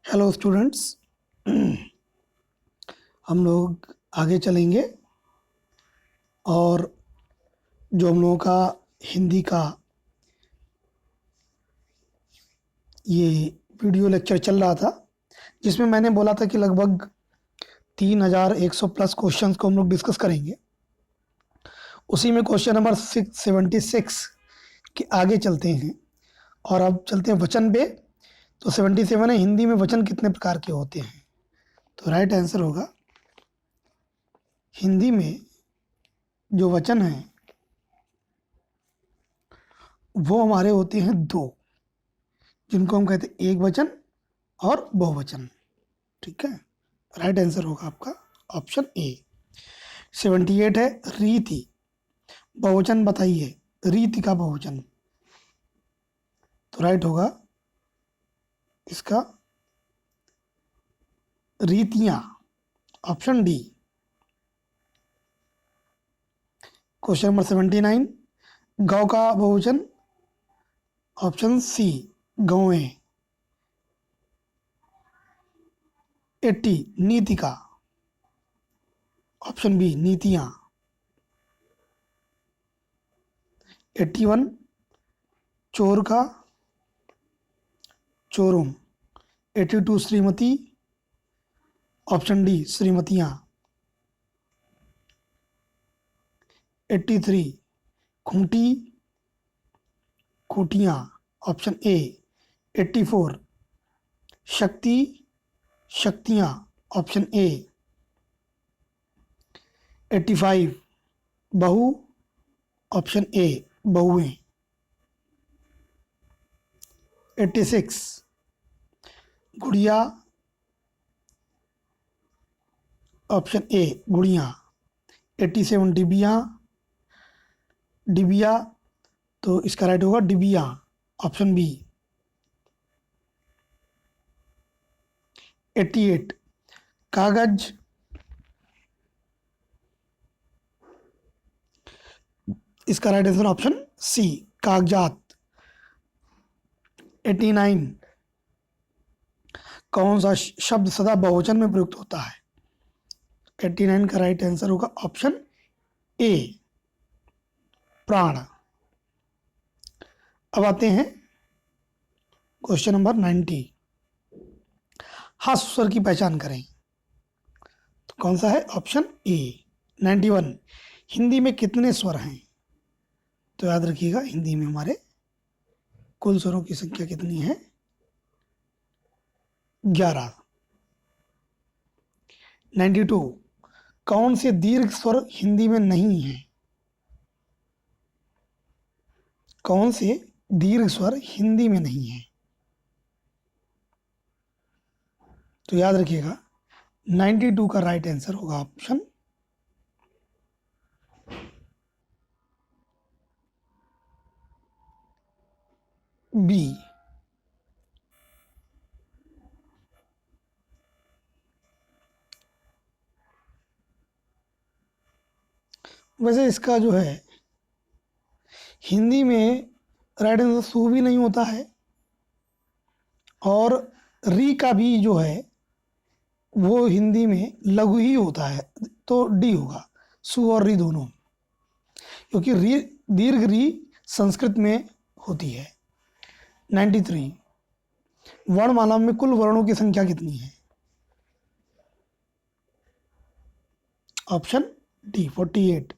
Hello students. हम लोग आगे चलेंगे और जो हम लोगों का हिंदी का ये वीडियो लेक्चर चल रहा था, जिसमें मैंने बोला था कि लगभग 3100 प्लस क्वेश्चंस को हम लोग डिस्कस करेंगे। उसी में क्वेश्चन नंबर 676 के आगे चलते हैं और अब चलते हैं वचन पे। तो 77 है, हिंदी में वचन कितने प्रकार के होते हैं? तो राइट आंसर होगा, हिंदी में जो वचन हैं वो हमारे होते हैं दो, जिनको हम कहते हैं एक वचन और बहुवचन। ठीक है, राइट आंसर होगा आपका ऑप्शन ए। 78 है, रीति। बहुवचन बताइए, रीति का बहुवचन। तो राइट होगा इसका रीतियां, ऑप्शन डी। क्वेश्चन नंबर 79, गौ का बहुवचन, ऑप्शन सी गौएं। 80, नीति का, ऑप्शन बी नीतियां। 81, चोर का, चोरुम। 82, श्रीमती, ऑप्शन डी श्रीमतियां। 83, खूंटी, खूंटियां, ऑप्शन ए। 84, शक्ति, शक्तियां, ऑप्शन ए। 85, बहू, ऑप्शन ए बहुएं। 86, गुड़िया, ऑप्शन ए गुड़िया। 87, डिबिया, डिबिया, तो इसका राइट होगा डिबिया, ऑप्शन बी। 88, कागज, इसका राइट आंसर ऑप्शन सी कागजात। 89, कौन सा शब्द सदा बहुवचन में प्रयुक्त होता है? 89 का राइट आंसर होगा ऑप्शन ए प्राण। अब आते हैं क्वेश्चन नंबर 90, ह्रस्व स्वर की पहचान करें। तो कौन सा है? Option A. 91, हिंदी में कितने स्वर हैं? तो याद रखिएगा, हिंदी में हमारे कुल स्वरों की संख्या कितनी है? 11। 92, कौन से दीर्घ स्वर हिंदी में नहीं है? कौन से दीर्घ स्वर हिंदी में नहीं है? तो याद रखिएगा, 92 का राइट आंसर होगा ऑप्शन बी। वैसे इसका जो है हिंदी में राइट आंसर सू भी नहीं होता है और री का भी जो है वो हिंदी में लघु ही होता है, तो डी होगा, सू और री दोनों, क्योंकि री दीर्घ री संस्कृत में होती है। 93, वर्णमाला में कुल वर्णों की संख्या कितनी है? Option D 48।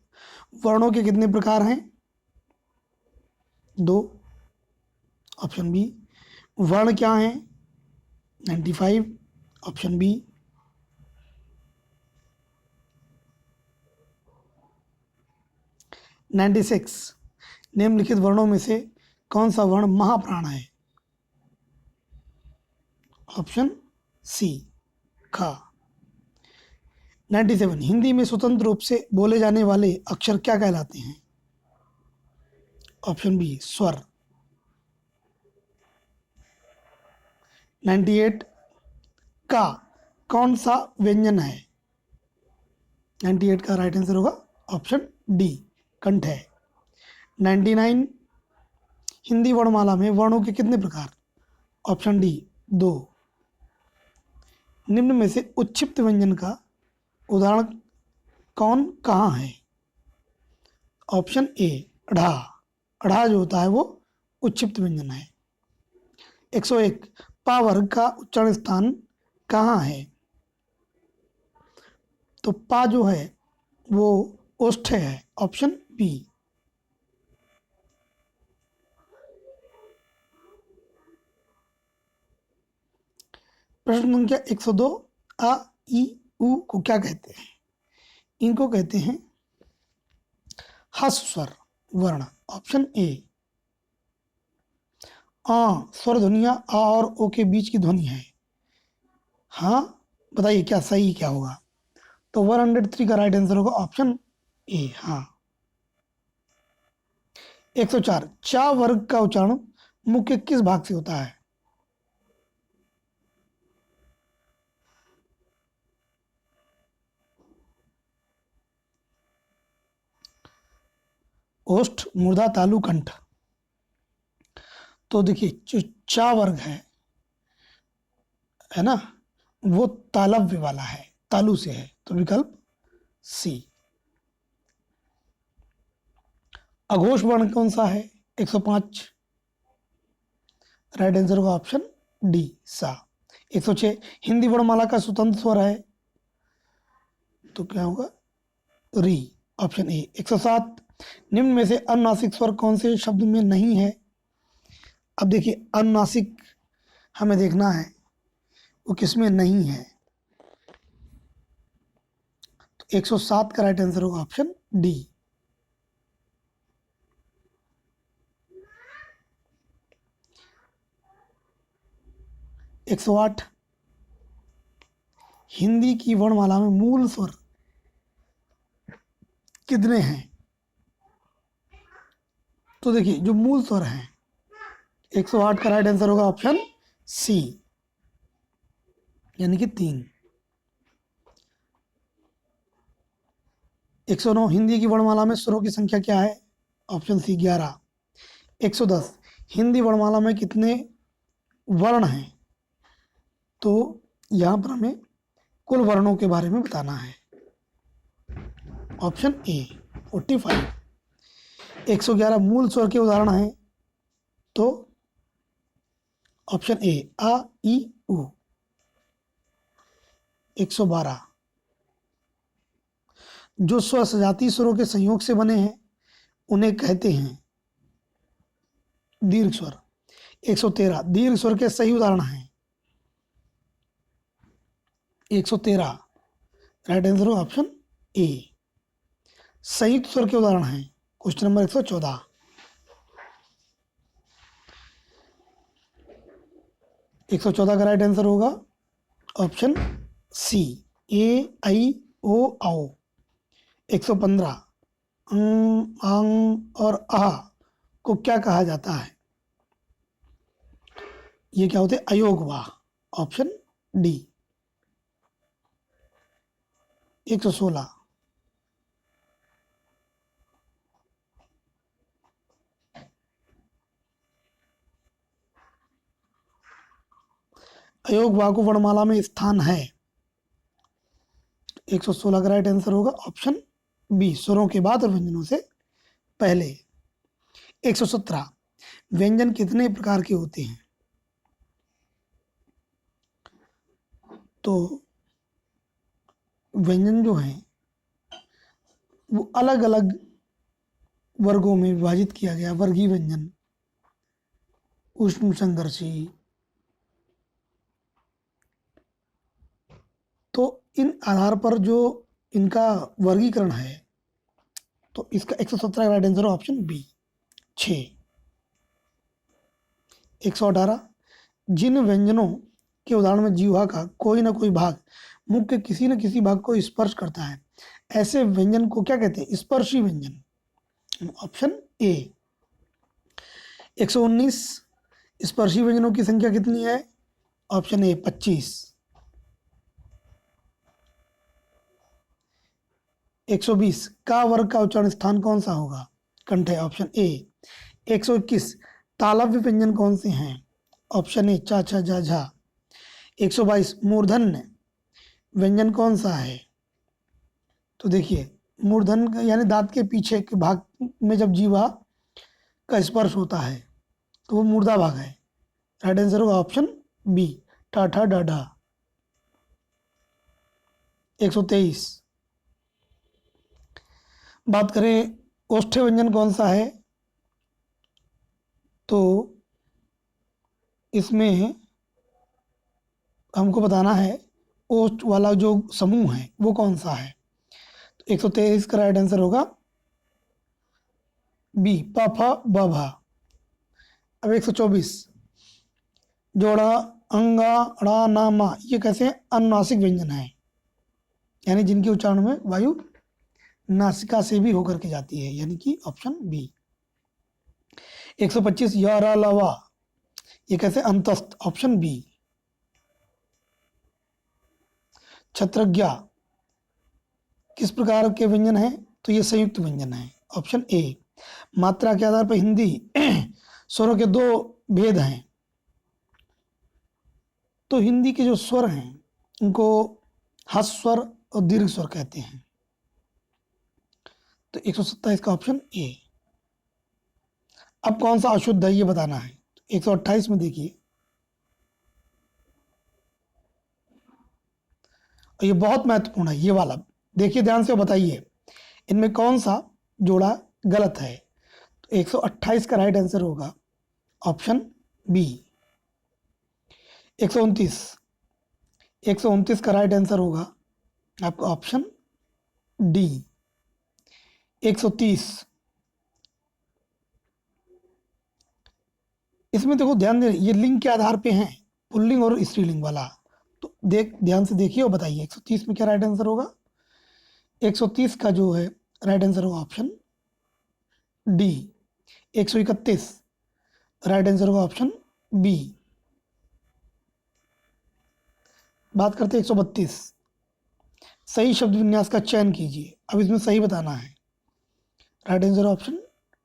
वर्णों के कितने प्रकार हैं? 2, ऑप्शन बी। वर्ण क्या हैं? 95, ऑप्शन बी। 96, निम्नलिखित वर्णों में से कौन सा वर्ण महाप्राण है? ऑप्शन सी खा। 97, हिंदी में स्वतंत्र रूप से बोले जाने वाले अक्षर क्या कहलाते हैं? ऑप्शन बी स्वर। 98, का कौन सा व्यंजन है? 98 का राइट आंसर होगा ऑप्शन डी कंठ है। 99, हिंदी वर्णमाला में वर्णों के कितने प्रकार? Option D 2। निम्न में से उच्छिप्त व्यंजन का उदाहरण कौन कहाँ है? Option A अढ़ा। अढ़ा जो होता है वो उच्छिप्त व्यंजन है। 101 पा वर्ग का उच्चारण स्थान कहाँ है? तो पा जो है वो ओष्ठ्य है, ऑप्शन बी। प्रश्न संख्या 102 आ ई उ को क्या कहते हैं? इनको कहते हैं ह्रस्व स्वर वर्ण, ऑप्शन ए। आ स्वर ध्वनिया आ और ओ के बीच की ध्वनि है। हाँ बताइए क्या सही क्या होगा? तो 103 का राइट आंसर होगा ऑप्शन ए। हाँ। 104 चा वर्ग का उच्चारण मुख्य किस भाग से होता है? ओष्ठ, मूर्धा, तालु, कंठ। तो देखिए जो चा वर्ग है ना, वो तालव्य वाला है, तालु से है, तो विकल्प सी। अघोष वर्ण कौन सा है? 105 राइट आंसर होगा ऑप्शन डी सा। 106 हिंदी वर्णमाला का स्वतंत्र स्वर है, तो क्या होगा? री, ऑप्शन ए। 107 निम्न में से अनुनासिक स्वर कौन से शब्द में नहीं है? अब देखिए अनुनासिक हमें देखना है वो किसमें नहीं है। तो 107 का राइट आंसर होगा ऑप्शन डी। 108 हिंदी की वर्णमाला में मूल स्वर कितने हैं? तो देखिए जो मूल स्वर हैं 108 का राइट आंसर होगा ऑप्शन सी, यानी कि 3। 109 हिंदी की वर्णमाला में स्वरों की संख्या क्या है? Option C 11। 110 हिंदी वर्णमाला में कितने वर्ण हैं? तो यहाँ पर हमें कुल वर्णों के बारे में बताना है, ऑप्शन ए 45। 111 मूल स्वर के उदाहरण हैं, तो ऑप्शन ए आ ई उ। 112 जो स्वर सजातीय स्वरों के संयोग से बने हैं उन्हें कहते हैं दीर्घ स्वर। 113 दीर्घ स्वर के सही उदाहरण हैं। 113 राइट आंसर हो ऑप्शन ए। संयुक्त स्वर के उदाहरण हैं, क्वेश्चन नंबर 114। 114 का राइट आंसर होगा ऑप्शन सी ए आई ओ आओ। 115 अंग और आ को क्या कहा जाता है? ये क्या होते हैं? अयोग वाह, ऑप्शन डी। 116 अयोग वाह को वर्णमाला में स्थान है। 116 का राइट आंसर होगा ऑप्शन बी स्वरों के बाद और व्यंजनों से पहले। 117 व्यंजन कितने प्रकार के होते हैं? तो व्यंजन जो हैं वो अलग अलग वर्गों में विभाजित किया गया। वर्गीय व्यंजन, उष्ण संघर्षी। तो इन आधार पर जो इनका वर्गीकरण है, तो इसका 117 राइट आंसर ऑप्शन बी 6। 118 जिन व्यंजनों के उदाहरण में जीवा का कोई ना कोई भाग मुख्य किसी न किसी भाग को स्पर्श करता है, ऐसे व्यंजन को क्या कहते हैं? स्पर्शी व्यंजन, ऑप्शन ए। 119 स्पर्शी व्यंजनों की संख्या कितनी है? Option A 25। 120 का वर्ग का उच्चारण स्थान कौन सा होगा? कंठ है, ऑप्शन ए। 121 तालव्य व्यंजन कौन से हैं? ऑप्शन ए चा छा झा झा। 122 मूर्धन्य व्यंजन कौन सा है? तो देखिए, मूर्धन यानी दांत के पीछे के भाग में जब जीवा का स्पर्श होता है तो वो मूर्धा भाग है। राइट आंसर होगा ऑप्शन बी, टाठा डाडा। 123, बात करें ओष्ठ्य व्यंजन कौन सा है, तो इसमें हमको बताना है ओष्ठ वाला जो समूह है वो कौन सा है। तो 123 का राइट आंसर होगा बी, प फ ब भा। अब 124, जोड़ा, अंगा, ड़ा, ना, मा, ये कैसे अनुनासिक व्यंजन है, यानी जिनके उच्चारण में वायु नासिका से भी होकर के जाती है, यानी कि ऑप्शन बी। 125, य, र, ल, वा, ये कैसे अंतस्थ, ऑप्शन बी। छत्रज्ञा किस प्रकार के व्यंजन है, तो ये संयुक्त व्यंजन है, ऑप्शन ए। मात्रा के आधार पर हिंदी स्वरों के दो भेद हैं, तो हिंदी के जो स्वर हैं उनको ह्रस्व स्वर और दीर्घ स्वर कहते हैं। तो 127 का ऑप्शन ए। अब कौन सा अशुद्ध है ये बताना है। 128 में देखिए, और ये बहुत महत्वपूर्ण है ये वाला, देखिए ध्यान से बताइए इनमें कौन सा जोड़ा गलत है। तो 128 का राइट आंसर होगा ऑप्शन बी। 129, 129 का राइट आंसर होगा आपका ऑप्शन डी। 130, इसमें देखो ध्यान दे, ये लिंग के आधार पे हैं, पुल्लिंग और स्त्रीलिंग वाला, तो ध्यान से देखिए और बताइए 130 में क्या राइट आंसर होगा। 130 का जो है राइट आंसर होगा ऑप्शन डी। 131 राइट आंसर होगा ऑप्शन बी। बात करते हैं 132, सही शब्द विन्यास का चयन कीजिए। अब इसमें सही बताना है, राइट आंसर ऑप्शन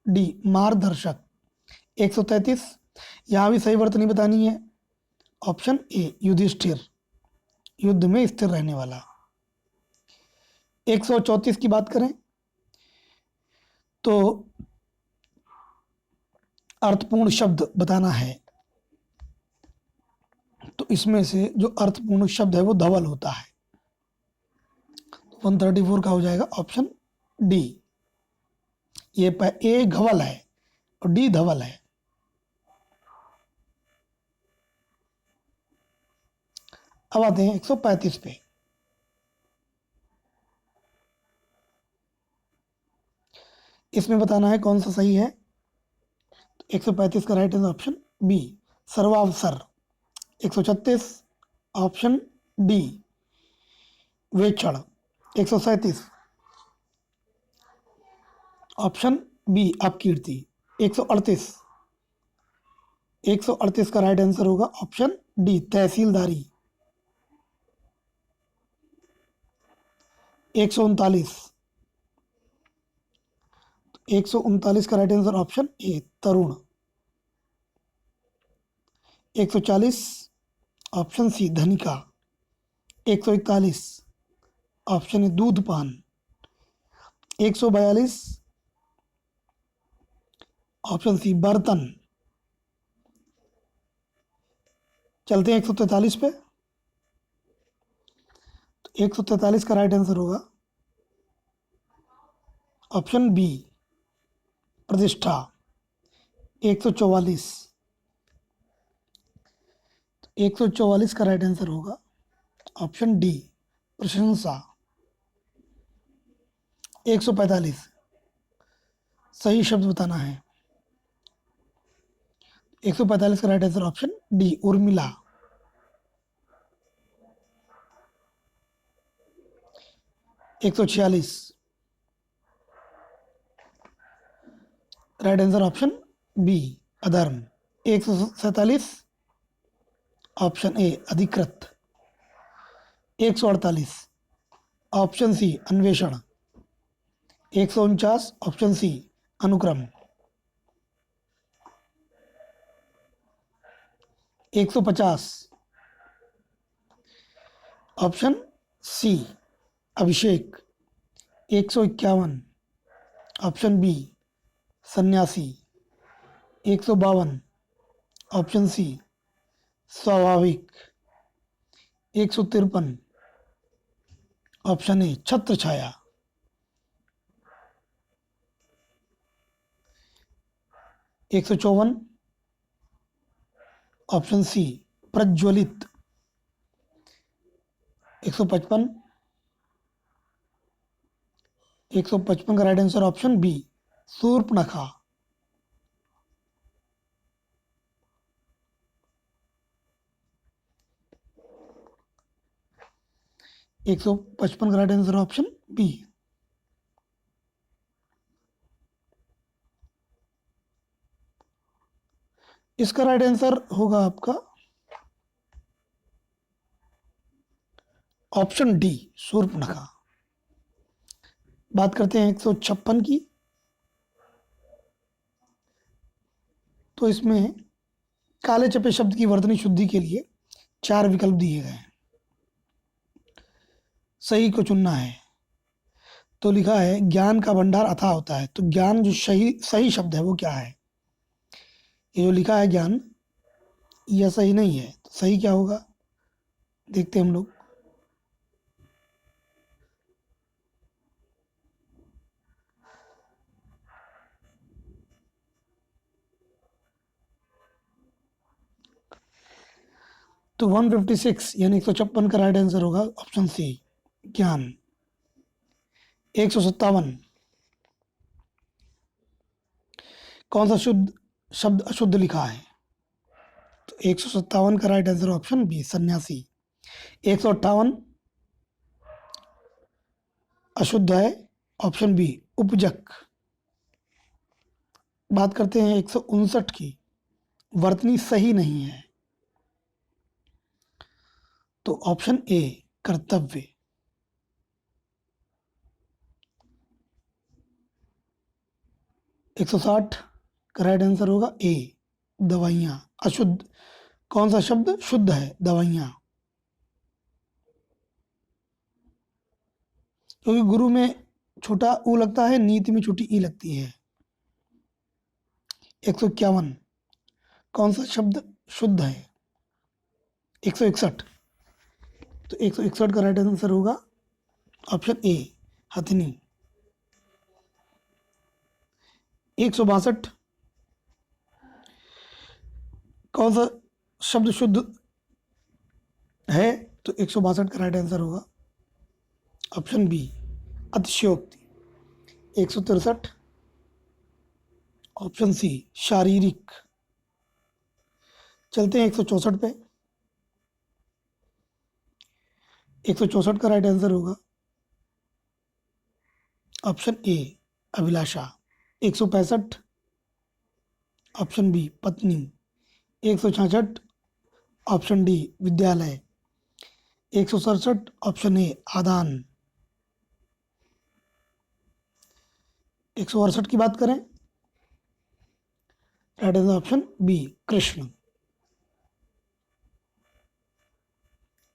डी, मार्गदर्शक। 133, यहाँ भी सही वर्तनी बतानी है, ऑप्शन ए, युधिष्ठिर, युद्ध में स्थिर रहने वाला। 134 की बात करें तो अर्थपूर्ण शब्द बताना है, तो इसमें से जो अर्थपूर्ण शब्द है वो धवल होता है। 134 का हो जाएगा ऑप्शन डी। ये ए घवल है और डी धवल है। अब आते हैं 135 पे। इसमें बताना है कौन सा सही है। 135 का राइट आंसर ऑप्शन बी, सर्वावसर। 136 ऑप्शन डी, वेक्षण। 137 ऑप्शन बी, अपकीर्ति। 138, 138 का राइट आंसर होगा ऑप्शन डी, तहसीलदारी। 139, 139 का राइट आंसर ऑप्शन ए, तरुण। 140 ऑप्शन सी, धनिका। 141 ऑप्शन ए, दूधपान। 142 ऑप्शन सी, बर्तन। चलते हैं 143 पे। तो 143 का राइट आंसर होगा ऑप्शन बी, प्रतिष्ठा। 144, 144 का राइट आंसर होगा ऑप्शन डी, प्रशंसा। 145 सही शब्द बताना है। 145 का right answer option D, Urmila. 146 right answer option B, अधर्म। 147 ऑप्शन ए, अधिकृत। 148 ऑप्शन सी, अन्वेषण। 149 ऑप्शन सी, अनुक्रम। 150 ऑप्शन सी अभिषेक। 151 ऑप्शन बी सन्यासी। 152 ऑप्शन सी स्वाभाविक। 153 ऑप्शन ए छत्र छाया। 154 ऑप्शन सी प्रज्वलित। 155 155 का right answer option B Shurpanakha. 155 का राइट आंसर ऑप्शन बी। इसका राइट आंसर होगा आपका ऑप्शन डी शूर्पणखा। बात करते हैं 156 की। तो इसमें काले चपे शब्द की वर्तनी शुद्धि के लिए 4 विकल्प दिए गए हैं, सही को चुनना है। तो लिखा है ज्ञान का भंडार अथाह होता है। तो ज्ञान जो सही शब्द है वो क्या है? ये जो लिखा है ज्ञान, यह सही नहीं है। तो सही क्या होगा देखते हैं हम लोग। तो 156 यानी 156 का राइट आंसर होगा ऑप्शन सी ज्ञान। 157 कौन सा शुद्ध शब्द अशुद्ध लिखा है? तो 157 का राइट आंसर ऑप्शन बी सन्यासी। 158 अशुद्ध है, ऑप्शन बी उपजक। बात करते हैं 159 की। वर्तनी सही नहीं है, तो ऑप्शन ए कर्तव्य। 160 का राइट आंसर होगा ए दवाइयाँ। अशुद्ध कौन सा शब्द शुद्ध है? दवाइयाँ। क्योंकि गुरु में छोटा ऊ लगता है, नीति में छोटी ई लगती है। 151 कौन सा शब्द शुद्ध है? 161 तो 161 का राइट आंसर होगा ऑप्शन ए हथनी। 162 कौन सा शब्द शुद्ध है? तो 162 का राइट आंसर होगा ऑप्शन बी अतिशयोक्ति। 163 ऑप्शन सी शारीरिक। चलते हैं 164 पे। 164 का राइट आंसर होगा ऑप्शन ए अभिलाषा। 165 ऑप्शन बी पत्नी। 166 ऑप्शन डी विद्यालय। 167 ऑप्शन ए आदान। 168 की बात करें, right answer option B Krishna.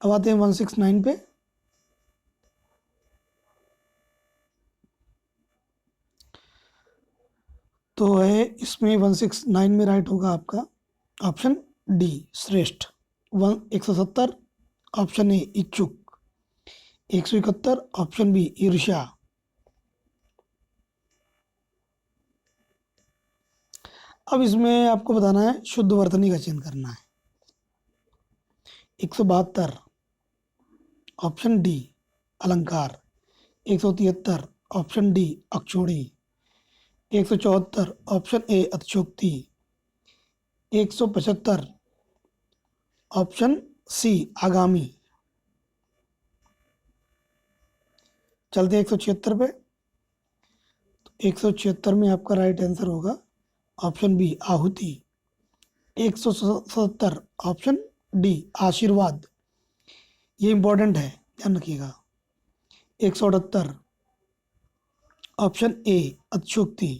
अब आते हैं 169 पे। तो है इसमें 169 में राइट होगा आपका ऑप्शन डी श्रेष्ठ। 170 ऑप्शन ए इच्छुक। 171 ऑप्शन बी ईर्ष्या। अब इसमें आपको बताना है शुद्ध वर्तनी का चयन करना है। 172 ऑप्शन डी अलंकार। 173 ऑप्शन डी अक्षोणी। 174 ऑप्शन ए अतिशोक्ति। 175 ऑप्शन सी आगामी। चलते 176 पे। 176 में आपका राइट आंसर होगा ऑप्शन बी आहुति। 177 ऑप्शन डी आशीर्वाद। ये इंपॉर्टेंट है, ध्यान रखिएगा। 178 ऑप्शन ए अतिशोक्ति।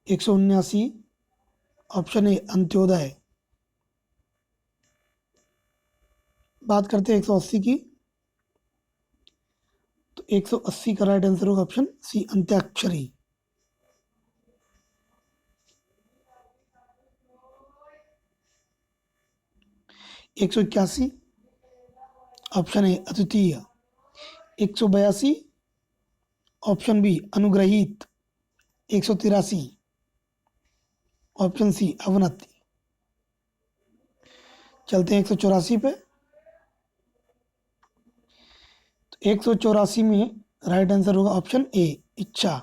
179 ऑप्शन ए अंत्योदय। बात करते हैं 180 की। 180 का राइट आंसर होगा ऑप्शन सी, अंत्याक्षरी। 181 ऑप्शन ए अद्वितीय। 182 ऑप्शन बी अनुग्रहित। 183 ऑप्शन सी अवनति। चलते हैं 184 पे। तो 184 में राइट आंसर होगा ऑप्शन ए इच्छा।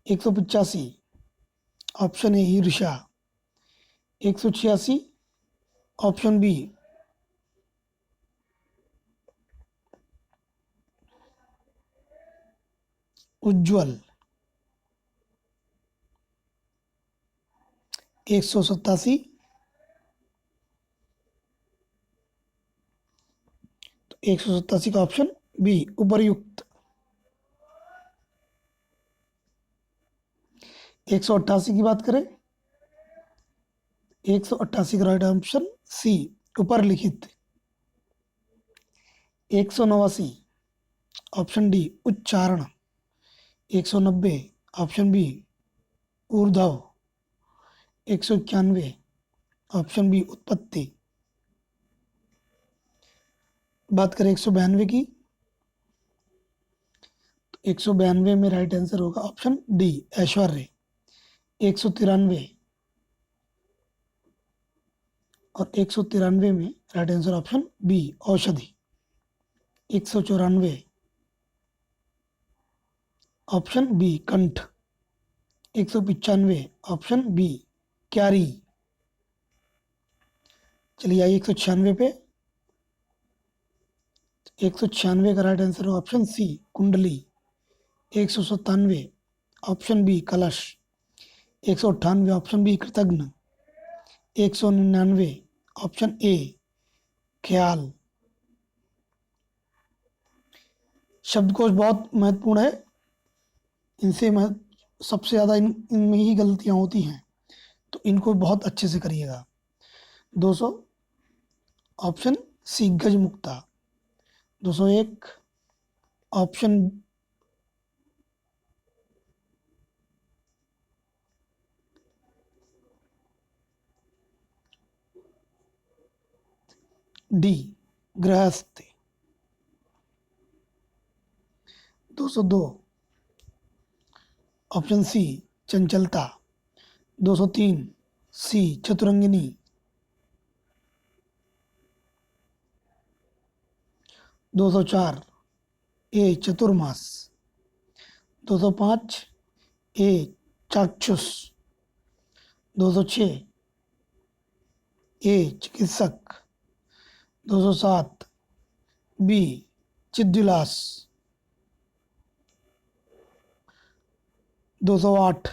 185 ऑप्शन ए ईर्ष्या। 186 ऑप्शन बी उज्ज्वल। 187 187 का ऑप्शन बी उपर्युक्त। 188 की बात करें, 188 का राइट ऑप्शन सी ऊपर लिखित। 189 ऑप्शन डी उच्चारण। 190 ऑप्शन बी ऊर्ध्व। 191 ऑप्शन बी उत्पत्ति। बात करें 192 की, तो 192 में राइट आंसर होगा ऑप्शन डी ऐश्वर्य। 193 और 193 में राइट आंसर ऑप्शन बी औषधि। 194 ऑप्शन बी कंठ। 195 ऑप्शन बी क्यारी। चलिए आइए 196 पे। 196 का राइट आंसर होगा ऑप्शन सी कुंडली। 197 ऑप्शन बी कलश। 198 ऑप्शन बी कृतघ्न। 199 ऑप्शन ए ख्याल। शब्दकोश बहुत महत्वपूर्ण है, इनसे सबसे ज़्यादा इनमें ही गलतियाँ होती हैं, तो इनको बहुत अच्छे से करिएगा। 200 ऑप्शन सी गज मुक्ता। 201 ऑप्शन डी गृहस्थ। 202 ऑप्शन सी चंचलता। 203 सी चतुरंगिनी। 204 ए चतुर्मास। 205 ए चाक्षुष। 206 ए चिकित्सक। 207 बी चिद्विलास। 208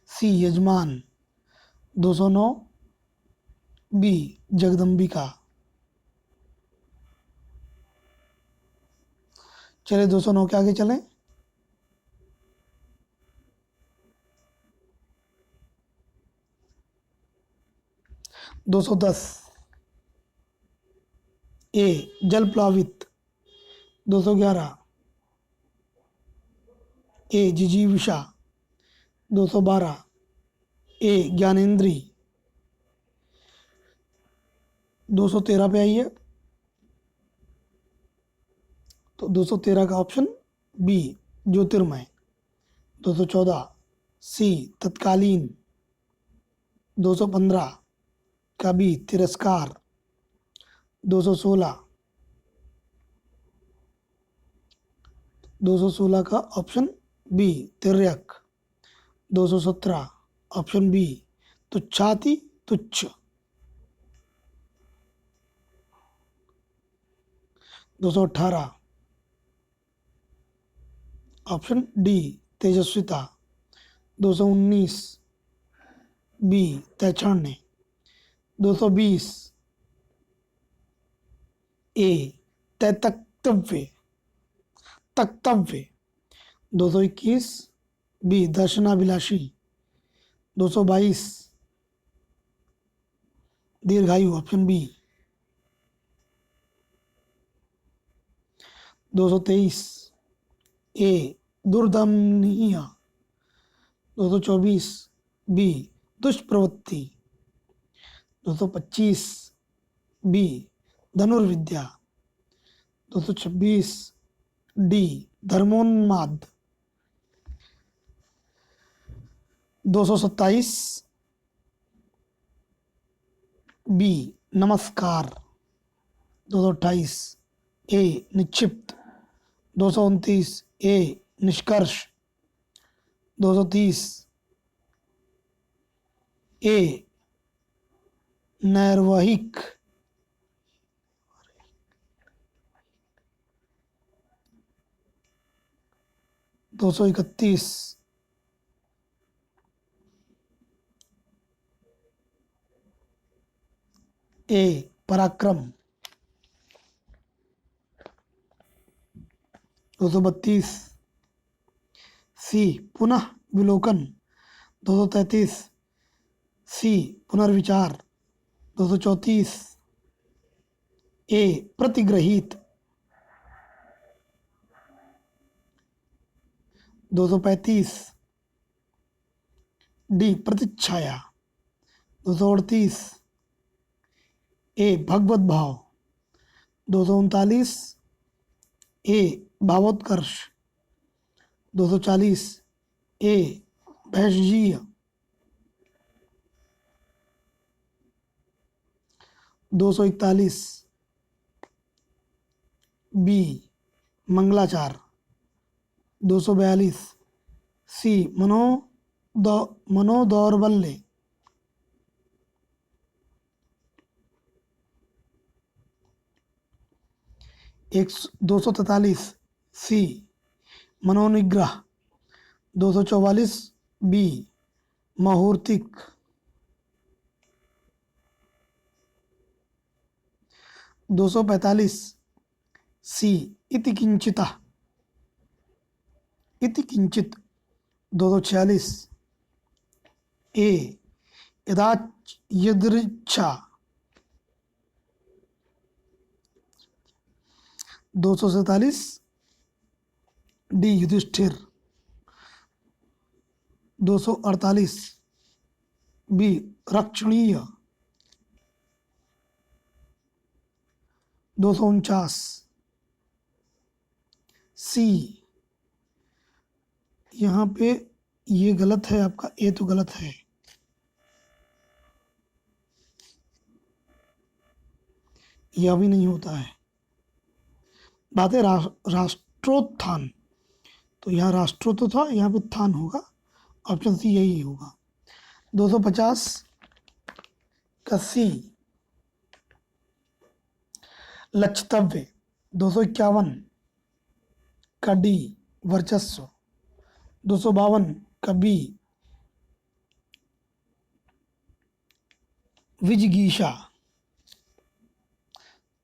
सी यजमान। 209 बी जगदम्बिका। चलिए 209 के आगे चलें। 210 ए जल प्लावित। 211 ए जिजीविषा। 212 ए ज्ञानेंद्री। 213 पे आइए, तो 213 का ऑप्शन बी ज्योतिर्मय। 214 सी तत्कालीन। 215 का बी तिरस्कार। 216 का ऑप्शन बी तिर्यक। 217 ऑप्शन बी तुच्छाति तुच्छ। 218 ऑप्शन डी तेजस्विता। 219 बी तैछान्य। 220 ए तैतक्तव्य तक्तव्य। 221 बी दर्शनाभिलाषी। 222 दीर्घायु ऑप्शन बी। 223 ए दुर्दमनीय, 224 बी दुष्प्रवृत्ति, 225 बी धनुर्विद्या, 226 डी धर्मोन्माद, 227 बी नमस्कार, 228 ए निक्षिप्त, 229 ए निष्कर्ष, 230 ए नैर्वहिक, 231 ए पराक्रम, 232 सी पुनः विलोकन, 233 सी पुनर्विचार, 234 ए प्रतिग्रहित, 235 डी प्रतिच्छाया, 238 ए भगवत भाव, 239 ए भावोत्कर्ष, 240 ए भैषजीय, 241 बी मंगलाचार, 242 सी मनोदौर्बल्य, 243 सी मनोनिग्रह, 244 बी मुहूर्तिक, 245 सी इति किंचित, 246 ए यदृच्छा, 247 डी युधिष्ठिर, 248 बी रक्षणीय, 249 सी, यहाँ पे ये गलत है आपका, ए तो गलत है, यह भी नहीं होता है। बात है राष्ट्रोत्थान, तो यहाँ राष्ट्रो तो था, यहाँ पे उत्थान होगा, ऑप्शन सी यही होगा। 250 का सी लक्षतव्य, 251 का डी वर्चस्व, 252 का बी विजिगीषा,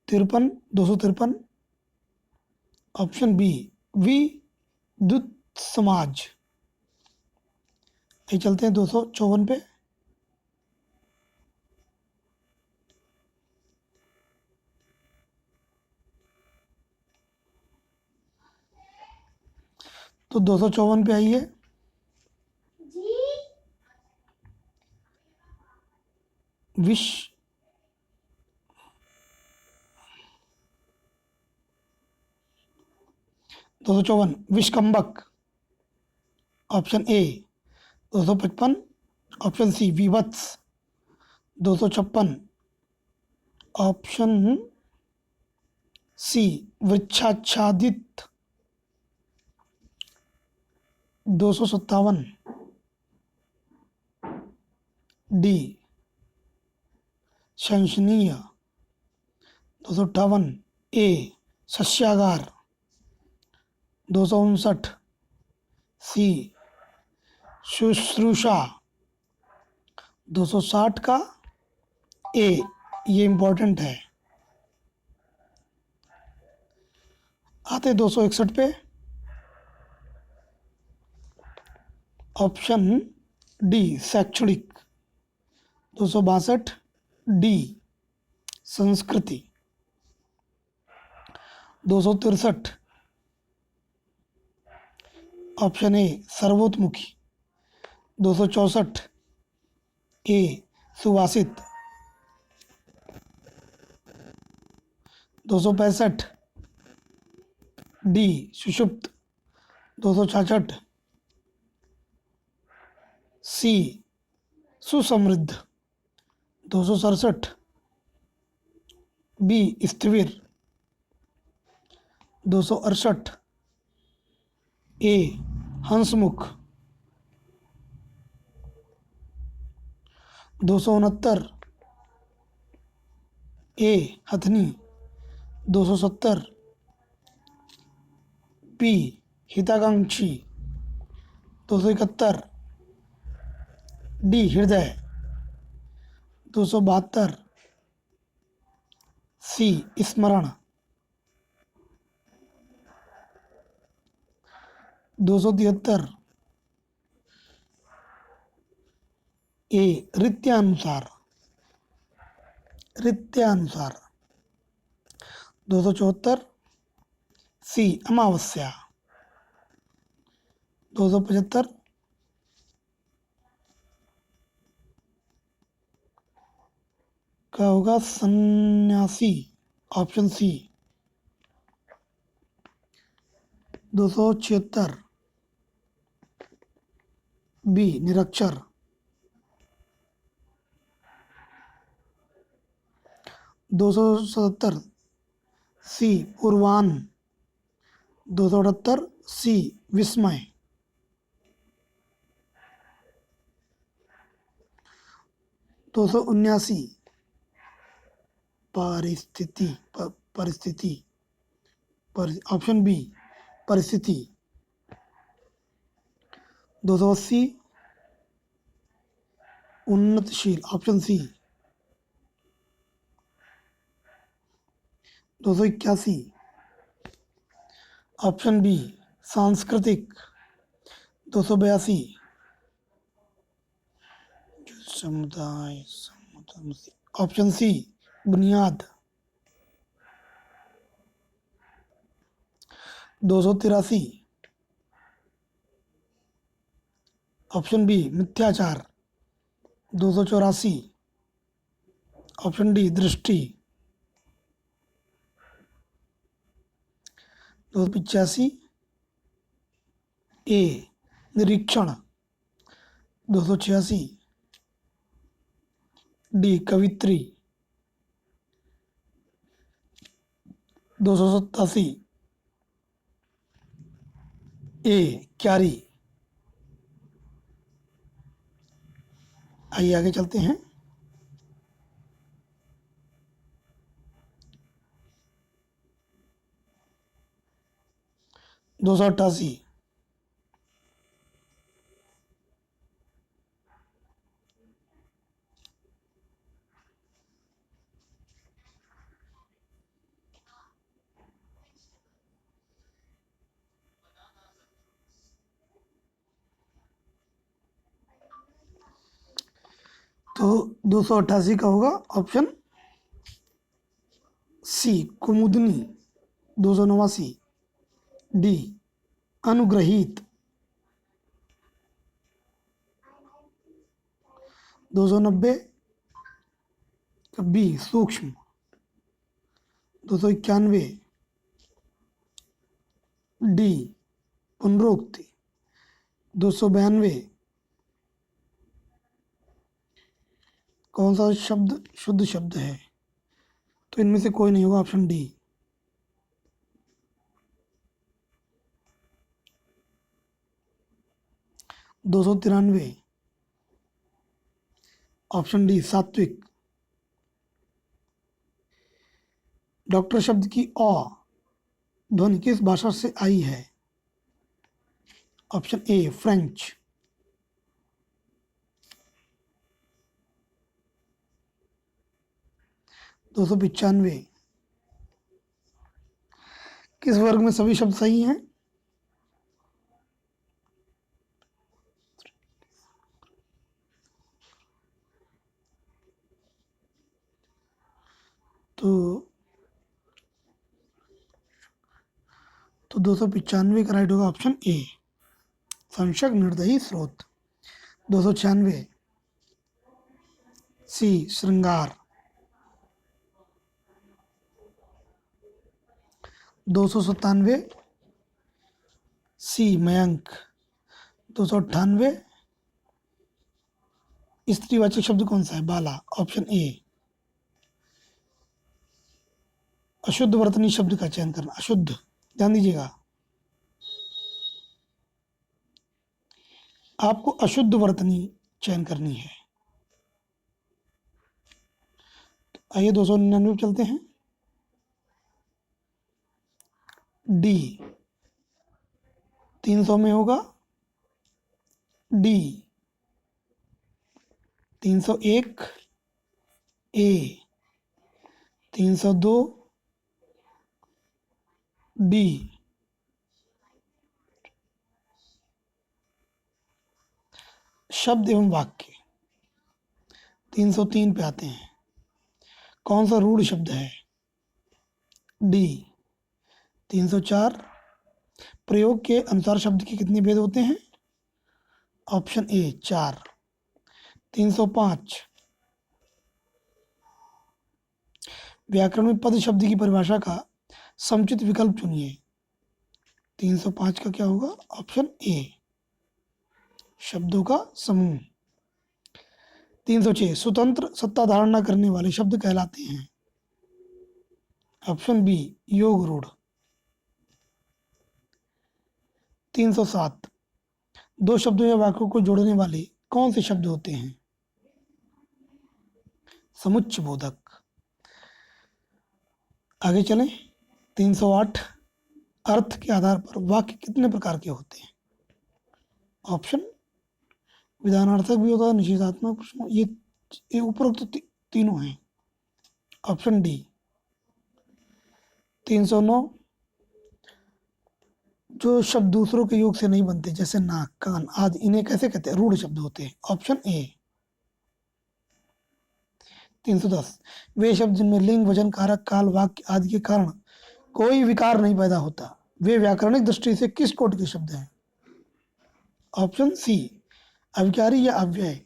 253 ऑप्शन बी विद्युत समाज। ये चलते हैं 254 पे। तो 254 पे आइए। विष 254 विषकंबक, ऑप्शन ए। 255 ऑप्शन सी विवत्स, 256 ऑप्शन सी वृक्षाच्छादित, 257 डी शंसनीय, 258 ए सस्यागार, 259 सी शुश्रूषा, 260 का ए, ये इम्पोर्टेंट है। आते 261 पे, ऑप्शन डी शैक्षणिक, 262 डी संस्कृति, 263 ऑप्शन ए सर्वोत्मुखी। 264 ए सुवासित। 265 डी सुषुप्त। 266 सी सुसमृद्ध। 267 बी स्थिर। 268 ए हंसमुख। 269 ए हथनी। 270 पी हिताकांक्षी। 271 डी हृदय। 272 सी स्मरण। 273 ए रीत्यानुसार। 274 सी अमावस्या। 275 क्या होगा? सन्यासी। Option C. 276 बी निरक्षर। 277 सी पूर्वान। 278 सी विस्मय। 279 परिस्थिति। ऑप्शन बी परिस्थिति। 280 उन्नतशील। Option C. 281 ऑप्शन बी सांस्कृतिक। 282 समुदाय। ऑप्शन सी बुनियाद। 283 ऑप्शन बी मिथ्याचार। 284 ऑप्शन डी दृष्टि। 285 ए निरीक्षण। 286 डी कवित्री। 287 ए क्यारी। आइए आगे चलते हैं। दो सौ अट्ठासी तो 288 का होगा ऑप्शन सी कुमुदनी। 289 डी अनुग्रहित। 290 बी सूक्ष्म। 291 डी पुनरोक्ति। 292 कौन सा शब्द शुद्ध शब्द है? तो इनमें से कोई नहीं होगा, ऑप्शन डी। 293 ऑप्शन डी सात्विक। डॉक्टर शब्द की अ ध्वनि किस भाषा से आई है? Option A French. 295 किस वर्ग में सभी शब्द सही हैं? तो 295 का राइट होगा ऑप्शन ए। संशक निर्दयी स्रोत। 296 सी श्रृंगार। 297 सी मयंक। 298 स्त्रीवाचक शब्द कौन सा है? बाला। Option A. अशुद्ध वर्तनी शब्द का चयन करना। अशुद्ध, ध्यान दीजिएगा, आपको अशुद्ध वर्तनी चयन करनी है। आइए 299 चलते हैं। डी 300 में होगा डी। 301 ए। 302 डी। शब्द एवं वाक्य 303 पे आते हैं। कौन सा रूढ़ शब्द है? डी। 304 प्रयोग के अनुसार शब्द के कितने भेद होते हैं? Option A 4। 305 व्याकरण में पद शब्द की परिभाषा का समुचित विकल्प चुनिए। 305 का क्या होगा? ऑप्शन ए शब्दों का समूह। 306 स्वतंत्र सत्ता धारण न करने वाले शब्द कहलाते हैं। ऑप्शन बी योग रूढ़। 307 दो शब्दों या वाक्यों को जोड़ने वाले कौन से शब्द होते हैं? समुच्चय बोधक। आगे चलें। 308 अर्थ के आधार पर वाक्य कितने प्रकार के होते हैं? ऑप्शन विधानार्थक भी होता है, निषेधात्मक, ये उपरोक्त तीनों हैं। Option D. 309 जो शब्द दूसरों के योग से नहीं बनते, जैसे नाक, कान आदि, इन्हें कैसे कहते हैं? रूढ़ शब्द होते हैं। Option A. 310 वे शब्द जिनमें लिंग, वजन, कारक, काल, वाक्य आदि के कारण कोई विकार नहीं पैदा होता, वे व्याकरणिक दृष्टि से किस कोटि के शब्द हैं? ऑप्शन सी अविकारी या अव्यय।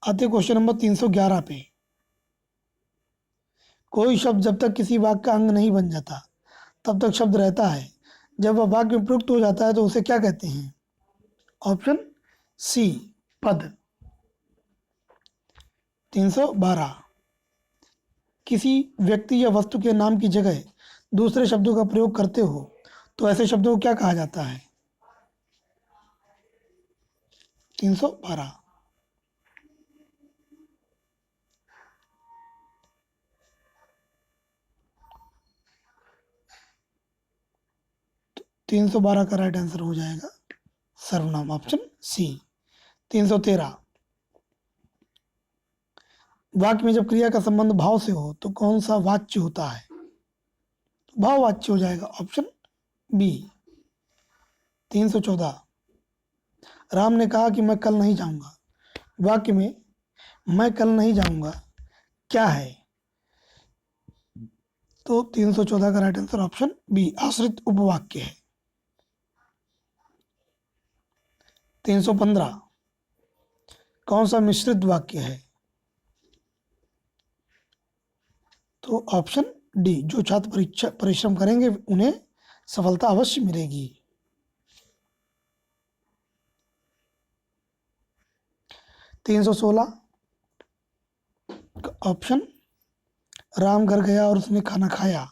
आते क्वेश्चन नंबर 311 पे। कोई शब्द जब तक किसी वाक्य का अंग नहीं बन जाता तब तक शब्द रहता है, जब वह वाक्य में प्रयुक्त हो जाता है तो उसे क्या कहते हैं? ऑप्शन सी पद। 312 किसी व्यक्ति या वस्तु के नाम की जगह दूसरे शब्दों का प्रयोग करते हो तो ऐसे शब्दों को क्या कहा जाता है? 312 312 का राइट आंसर हो जाएगा सर्वनाम, ऑप्शन सी। 313 वाक्य में जब क्रिया का संबंध भाव से हो तो कौन सा वाच्य होता है? भाव वाच्य हो जाएगा, ऑप्शन बी। 314 राम ने कहा कि मैं कल नहीं जाऊंगा। वाक्य में मैं कल नहीं जाऊंगा क्या है? तो 314 का राइट आंसर ऑप्शन बी आश्रित उपवाक्य है। 315 कौन सा मिश्रित वाक्य है? तो ऑप्शन डी जो छात्र परिश्रम करेंगे उन्हें सफलता अवश्य मिलेगी। 316 ऑप्शन राम घर गया और उसने खाना खाया,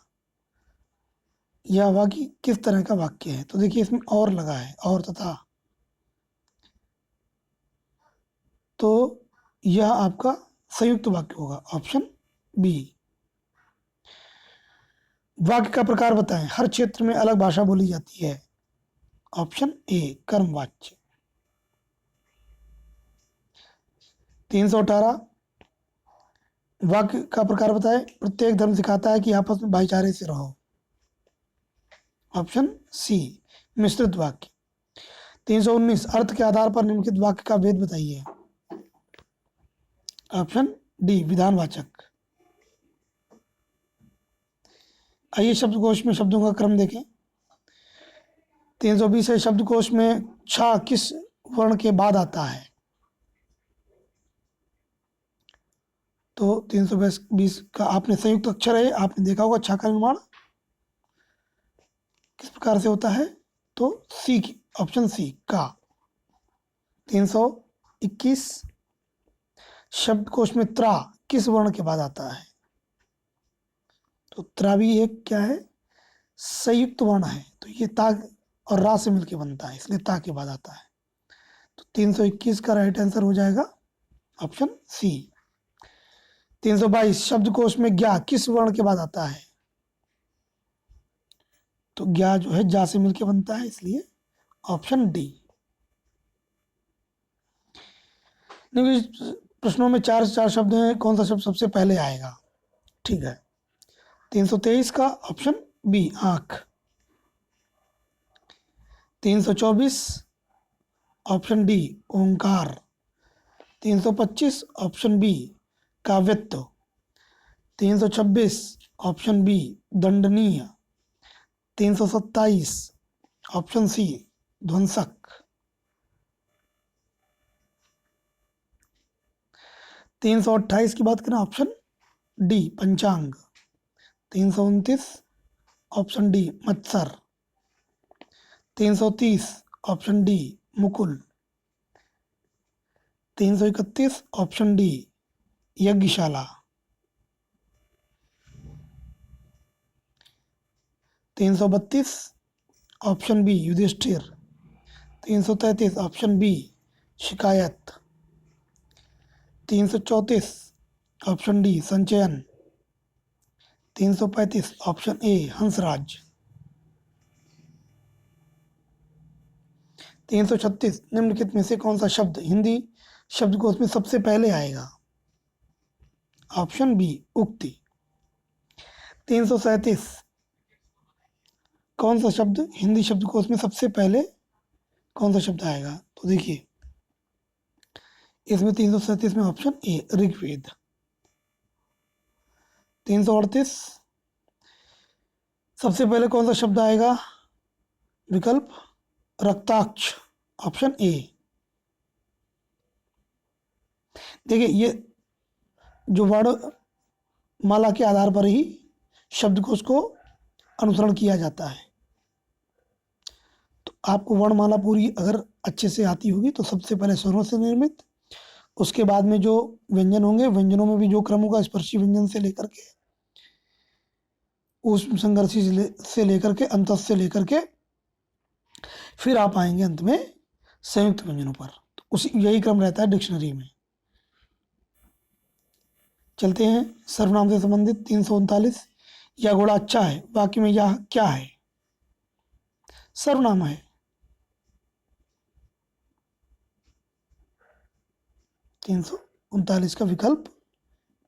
यह वाक्य किस तरह का वाक्य है? तो देखिए इसमें और लगा है, और तथा, तो यह आपका संयुक्त वाक्य होगा, ऑप्शन बी। वाक्य का प्रकार बताएं। हर क्षेत्र में अलग भाषा बोली जाती है, ऑप्शन ए कर्मवाच्य। 318 वाक्य का प्रकार बताएं। प्रत्येक धर्म सिखाता है कि आपस में भाईचारे से रहो, ऑप्शन सी मिश्रित वाक्य। 319 अर्थ के आधार पर निम्नलिखित वाक्य का भेद बताइए, ऑप्शन डी विधानवाचक। आइए शब्दकोश में शब्दों का क्रम देखें। 320 है, शब्दकोश में छा किस वर्ण के बाद आता है? तो 320 का आपने संयुक्त अक्षर है, आपने देखा होगा छा का निर्माण किस प्रकार से होता है? तो सी, ऑप्शन सी का। 321 शब्दकोश में त्रा किस वर्ण के बाद आता है? तो त्रा भी एक क्या है? संयुक्त वर्ण है, तो ये ता और रा से मिलकर बनता है, इसलिए ता के बाद आता है। तो 321 का राइट आंसर हो जाएगा ऑप्शन सी। 322 शब्दकोश में ज्ञा किस वर्ण के बाद आता है? तो ज्ञा जो है जा से मिलकर बनता है, इसलिए ऑप्शन डी। प्रश्नों में 4 से 4 शब्द हैं, कौन सा शब्द सबसे पहले आएगा? ठीक है, 323 का ऑप्शन बी आंख। 324 ऑप्शन डी ओंकार। 325 ऑप्शन बी काव्यत्व। 326 ऑप्शन बी दंडनीय। 327 ऑप्शन सी ध्वंसक। 328 की बात करें, ऑप्शन डी पंचांग। 329 ऑप्शन डी मत्सर। 330 ऑप्शन डी मुकुल। 331 ऑप्शन डी यज्ञशाला। 332 option B Yudhishthira. 333 option B शिकायत। 334 ऑप्शन डी संचयन। 335 ऑप्शन ए हंसराज। 336 निम्नलिखित में से कौन सा शब्द हिंदी शब्दकोश में सबसे पहले आएगा? ऑप्शन बी उक्ति। 337 कौन सा शब्द हिंदी शब्दकोश में सबसे पहले कौन सा शब्द आएगा? तो देखिए इसमें 337 में ऑप्शन ए ऋग्वेद। 338 सबसे पहले कौन सा शब्द आएगा? विकल्प रक्ताक्ष, ऑप्शन ए। देखिए ये जो वर्ण माला के आधार पर ही शब्दकोश को अनुसरण किया जाता है, तो आपको वर्णमाला पूरी अगर अच्छे से आती होगी तो सबसे पहले स्वरों से निर्मित, उसके बाद में जो व्यंजन होंगे, व्यंजनों में भी जो क्रम होगा स्पर्शी व्यंजन से लेकर के उस संघर्षी से लेकर के अंतस से लेकर के फिर आप आएंगे अंत में संयुक्त व्यंजनों पर। तो उसी यही क्रम रहता है डिक्शनरी में। चलते हैं सर्वनाम से संबंधित 339। यह घोड़ा अच्छा है, वाक्य में यह क्या है? सर्वनाम है। 339 का विकल्प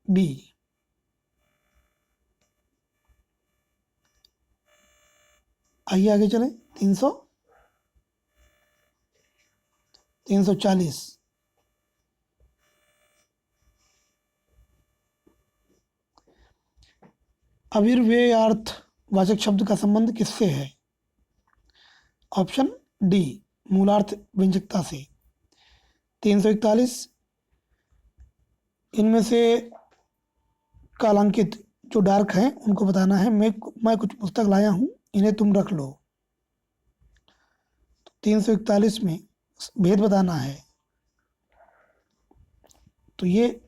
बी। आइए आगे चलें। 340 अविर्व्ययार्थ वाचक शब्द का संबंध किससे है? ऑप्शन डी मूलार्थ व्यंजकता से। 341 इनमें से कालांकित जो डार्क हैं उनको बताना है। मैं कुछ पुस्तक लाया हूं, इन्हें तुम रख लो। 341 में भेद बताना है, तो ये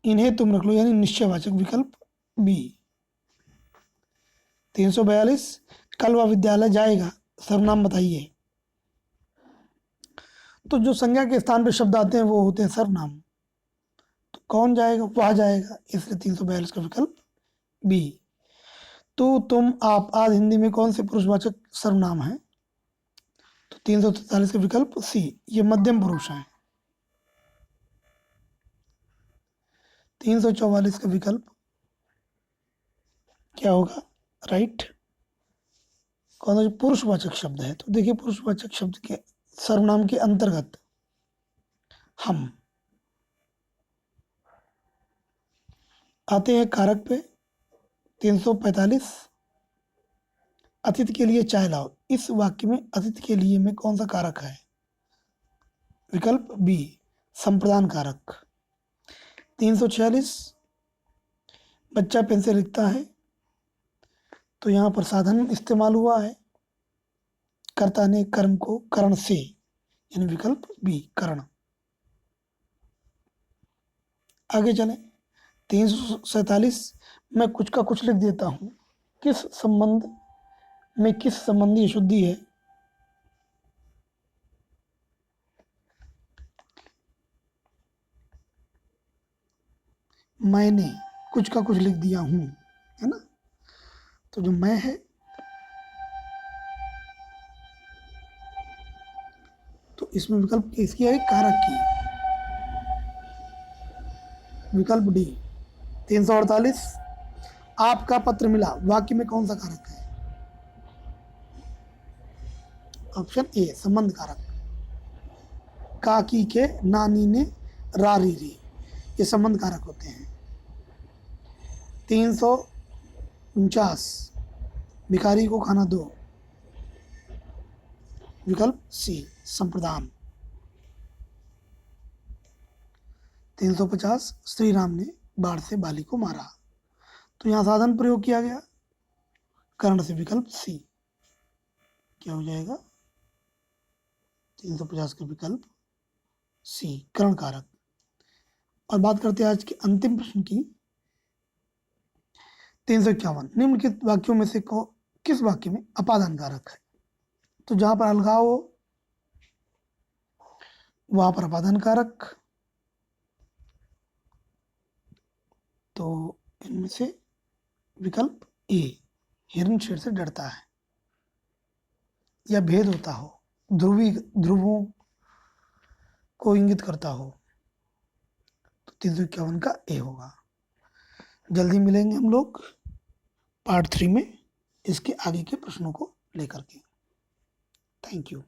इन्हें तुम रख लो, यानी निश्चयवाचक, विकल्प बी। 342 कल वह विद्यालय जाएगा, सर्वनाम बताइए। तो जो संज्ञा के स्थान पर शब्द आते हैं वो होते हैं सर्वनाम। तो कौन जाएगा? वह जाएगा, इसलिए 342 का विकल्प बी। तो तुम आप आज हिंदी में कौन से पुरुषवाचक सर्वनाम है? तो 343 का विकल्प सी, ये मध्यम पुरुष है। 344 का विकल्प क्या होगा? राइट, कौन सा पुरुषवाचक शब्द है? तो देखिए पुरुषवाचक शब्द के सर्वनाम के अंतर्गत हम आते हैं कारक पे। 345 अतिथि के लिए चाय लाओ, इस वाक्य में अतिथि के लिए में कौन सा कारक है? विकल्प बी, संप्रदान कारक। 346, बच्चा पेन से लिखता है, तो यहाँ पर साधन इस्तेमाल हुआ है, कर्ता ने कर्म को करण से, यानी विकल्प बी, करण। आगे चलें। 347, मैं कुछ का कुछ लिख देता हूं, किस संबंध में किस संबंधी अशुद्धि है? मैंने कुछ का कुछ लिख दिया हूं, है ना, तो जो मैं है, तो इसमें विकल्प किसकी है? कारक की, विकल्प डी। 348, आपका पत्र मिला, वाक्य में कौन सा कारक है? ऑप्शन ए, संबंध कारक। काकी के नानी ने रारी री, ये संबंध कारक होते हैं। 349, भिखारी को खाना दो, विकल्प सी, संप्रदान। 350, श्री राम ने बाढ़ से बाली को मारा, तो यहाँ साधन प्रयोग किया गया, कर्ण से, विकल्प सी। क्या हो जाएगा? 350 का विकल्प सी, कर्ण कारक। और बात करते हैं आज के अंतिम प्रश्न की। 351, निम्नलिखित वाक्यों में से किस वाक्य में अपादान कारक है? तो जहां पर अलगाव हो वहां पर अपादान कारक, तो इनमें से विकल्प ए, हिरण शेर से डरता है, या भेद होता हो, ध्रुवों को इंगित करता हो, तो 351 का ए होगा। जल्दी मिलेंगे हम लोग पार्ट 3 में इसके आगे के प्रश्नों को लेकर के। Thank you.